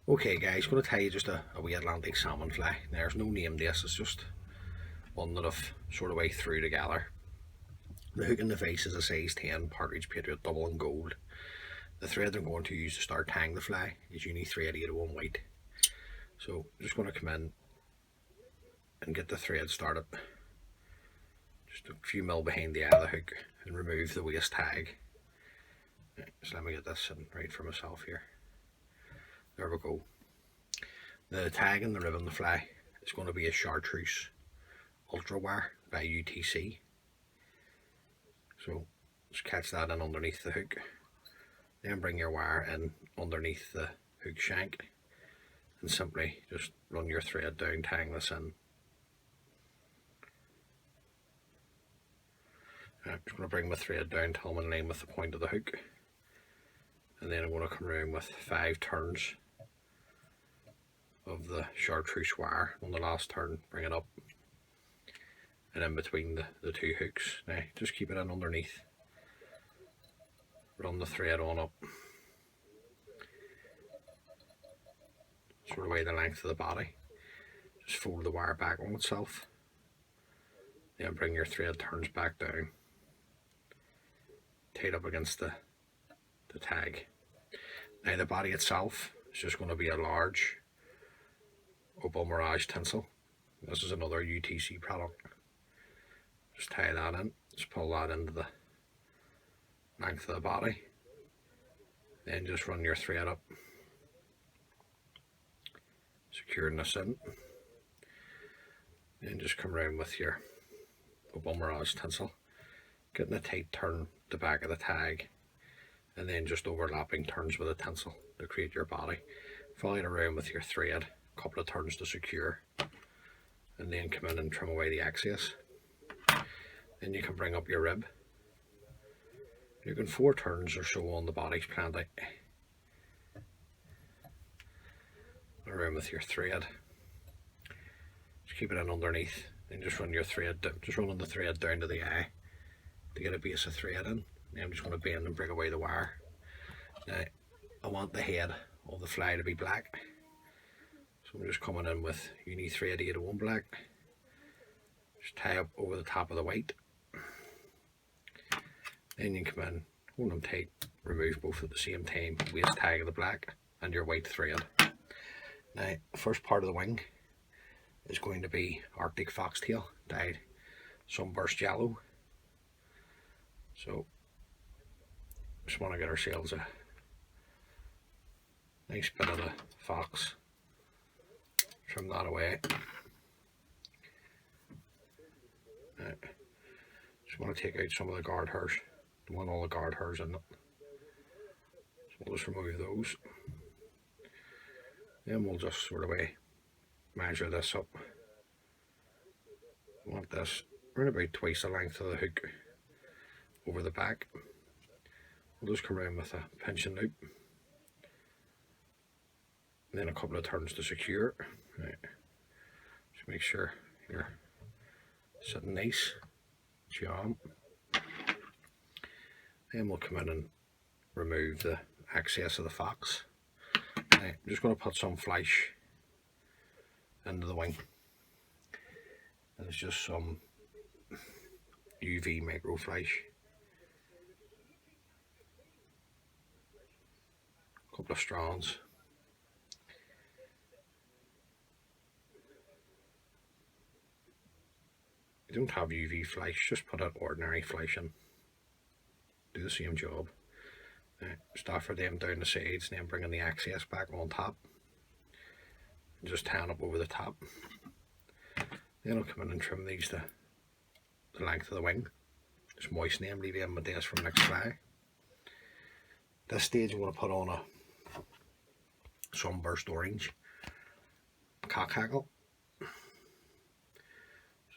Okay guys, going to tell you just a wee Atlantic salmon fly. There's no name to this, it's just one that I've sort of way through together. The hook in the face is a size 10 partridge patriot double in gold. The thread I'm going to use to start tying the fly is uni thread 801 white. So I'm just going to come in and get the thread started. Just a few mil behind the eye of the hook and remove the waist tag. Right, so let me get this in right for myself here. There we go. The tag and the rib on the fly is going to be a chartreuse ultra wire by UTC. So just catch that in underneath the hook, then bring your wire in underneath the hook shank and simply just run your thread down, tying this in. I'm just going to bring my thread down till I'm in line with the point of the hook, and then I'm going to come around with 5 turns of the chartreuse wire. On the last turn, bring it up and in between the two hooks. Now just keep it in underneath, run the thread on up, sort of way the length of the body. Just fold the wire back on itself, then bring your thread turns back down, tied up against the tag. Now the body itself is just going to be a large Opal Mirage tinsel. This is another UTC product. Just tie that in, just pull that into the length of the body, then just run your thread up, securing this in, then just come around with your Opal Mirage tinsel, getting a tight turn the back of the tag, and then just overlapping turns with the tinsel to create your body, following around with your thread, a couple of turns to secure, and then come in and trim away the excess. Then you can bring up your rib. You can 4 turns or so on the body's planned out. Around with your thread. Just keep it in underneath, then just run your thread down, just running the thread down to the eye to get a base of thread in. Now I'm just going to bend and bring away the wire. Now I want the head of the fly to be black, so I'm just coming in with uni thread 801 black. Just tie up over the top of the white. Then you come in, hold them tight, remove both at the same time, waist tag of the black and your white thread. Now the first part of the wing is going to be Arctic foxtail dyed sunburst yellow. So just want to get ourselves a nice bit of the fox, trim that away. Now, just want to take out some of the guard hairs. Don't want all the guard hairs in it, so we'll just remove those. Then we'll just sort of measure this up. I want this around about twice the length of the hook over the back. We'll just come around with a pinching loop, and then a couple of turns to secure. Right. Just make sure you're sitting nice, jam. Then we'll come in and remove the excess of the fox. Now, I'm just going to put some flesh into the wing. And it's just some UV micro flesh. A couple of strands. If you don't have UV flesh, just put an ordinary flesh in. Do the same job. Just offer them down the sides and then bringing the excess back on top. And just tan up over the top. Then I'll come in and trim these to the length of the wing. Just moisten them, leave them with this for next fly. This stage I'm going to put on a sunburst orange cock hackle.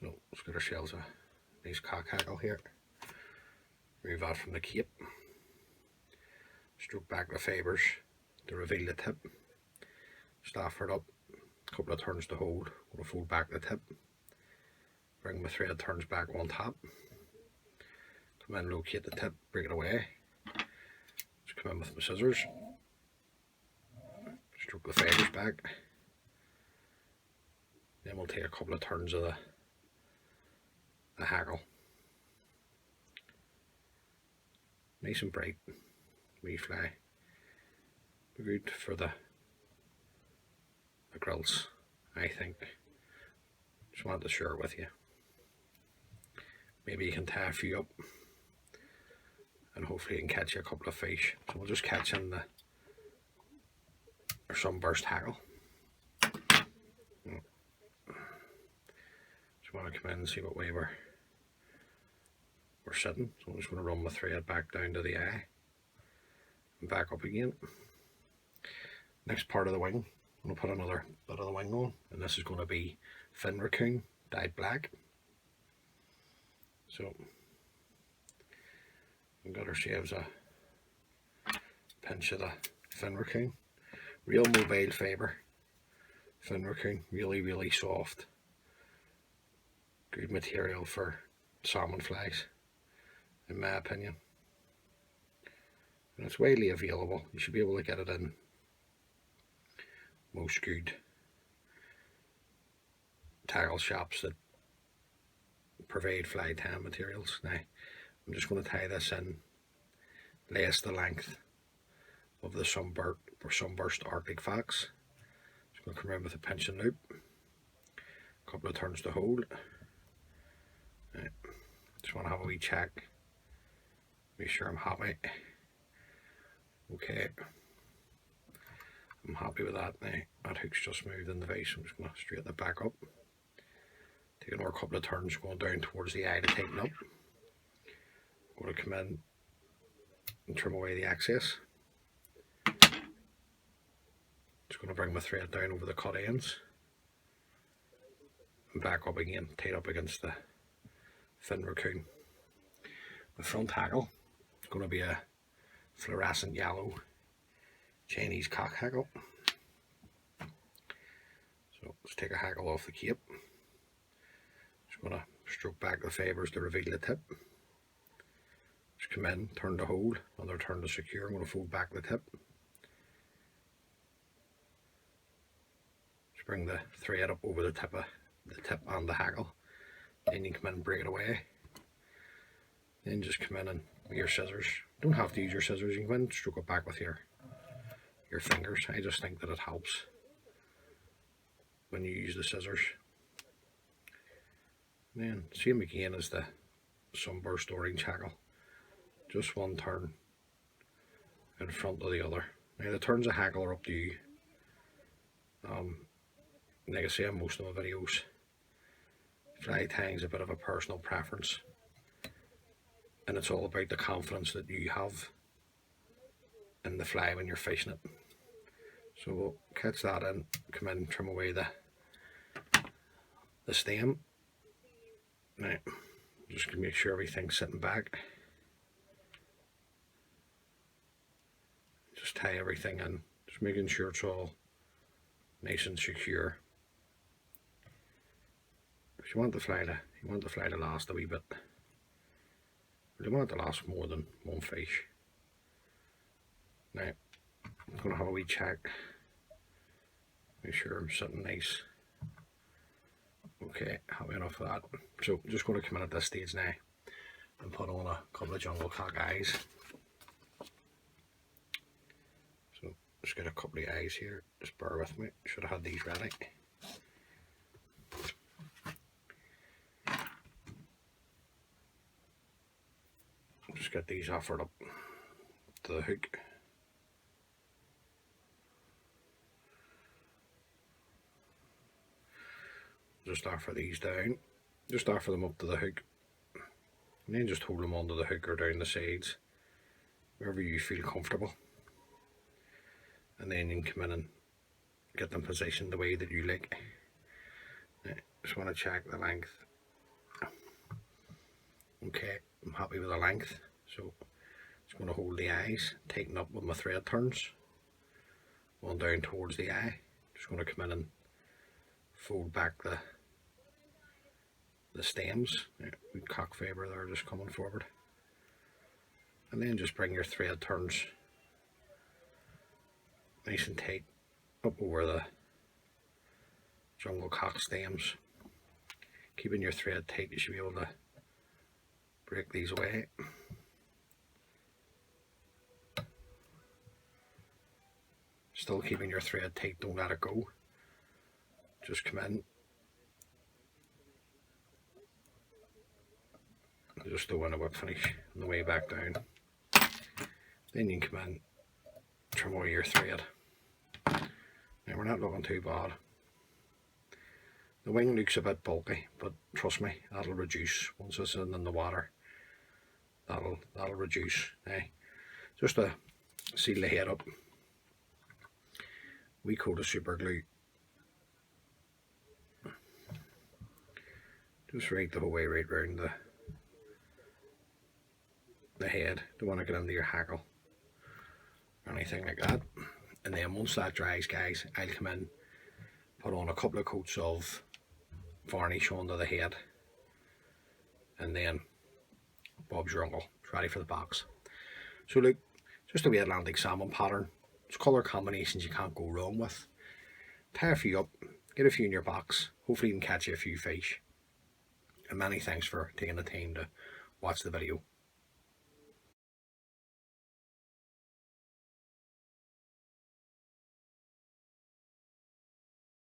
So let's get ourselves a nice cock hackle here. Remove that from the cape. Stroke back the fibres to reveal the tip. Just offer it up, a couple of turns to hold. We'll fold back the tip. Bring my thread turns back on top. Come in, locate the tip, break it away. Just come in with my scissors. stroke the fibres back. Then we'll take a couple of turns of the haggle. Nice and bright, wee fly. Good for the grills, I think. Just wanted to share it with you. Maybe you can tie a few up and hopefully you can catch you a couple of fish. So we'll just catch in our sunburst haggle. Just want to come in and see what way we're sitting. So I'm just going to run my thread back down to the eye and back up again. Next part of the wing, I'm going to put another bit of the wing on, and this is going to be fin raccoon dyed black. So we've got ourselves a pinch of the fin raccoon, real mobile fibre fin raccoon, really soft, good material for salmon flies in my opinion, and it's widely available. You should be able to get it in most good tackle shops that provide fly tan materials. Now I'm just going to tie this in less the length of the sunburst Arctic fox. Just going to come around with a pinch and loop, a couple of turns to hold. Right. Just want to have a wee check, make sure I'm happy. Okay, I'm happy with that now. That hook's just moved in the vise. I'm just going to straighten it back up. Take another couple of turns going down towards the eye to tighten up. I'm going to come in and trim away the excess. Just going to bring my thread down over the cut ends and back up again, tied up against the fin raccoon. The front haggle is going to be a fluorescent yellow Chinese cock haggle. So let's take a haggle off the cape. Just going to stroke back the fibres to reveal the tip. Just come in, turn to hold, another turn to secure. I'm going to fold back the tip. Just bring the thread up over the tip and the haggle. Then you come in and break it away. Then just come in and with your scissors. Don't have to use your scissors. You can come in and stroke it back with your fingers. I just think that it helps when you use the scissors. And then same again as the sunburst orange haggle. Just one turn in front of the other. Now the turns of haggle are up to you. Like I say in most of my videos, fly tying is a bit of a personal preference, and it's all about the confidence that you have in the fly when you're fishing it. So we'll catch that in, come in, trim away the stem. Now just to make sure everything's sitting back. Just tie everything in, just making sure it's all nice and secure. If you want the fly to last a wee bit. You want it to last more than one fish. Now I'm going to have a wee check, make sure I'm sitting nice. Okay, happy enough of that. So I'm just going to come in at this stage now and put on a couple of jungle cock eyes. So just get a couple of eyes here, just bear with me, should have had these ready. Just get these offered up to the hook. Just offer these down, just offer them up to the hook, and then just hold them onto the hook or down the sides, wherever you feel comfortable. And then you can come in and get them positioned the way that you like. Now, just want to check the length. Okay, I'm happy with the length, so just going to hold the eyes, tighten up with my thread turns, one down towards the eye. Just going to come in and fold back the stems, with cock fibre there just coming forward, and then just bring your thread turns nice and tight up over the jungle cock stems. Keeping your thread tight, you should be able to break these away. Still keeping your thread tight, don't let it go. Just come in. Just do one a whip finish on the way back down. Then you can come in, trim away your thread. Now we're not looking too bad. The wing looks a bit bulky, but trust me, that'll reduce once it's in the water. That'll reduce. Now, just to seal the head up, we coat of super glue. Just right the whole way right round the head. Don't want to get into your hackle or anything like that. And then once that dries, guys, I'll come in, put on a couple of coats of varnish onto the head, and then Bob's your uncle. It's ready for the box. So look, just a wee Atlantic salmon pattern. It's colour combinations you can't go wrong with. Tie a few up, get a few in your box. Hopefully you can catch you a few fish. And many thanks for taking the time to watch the video.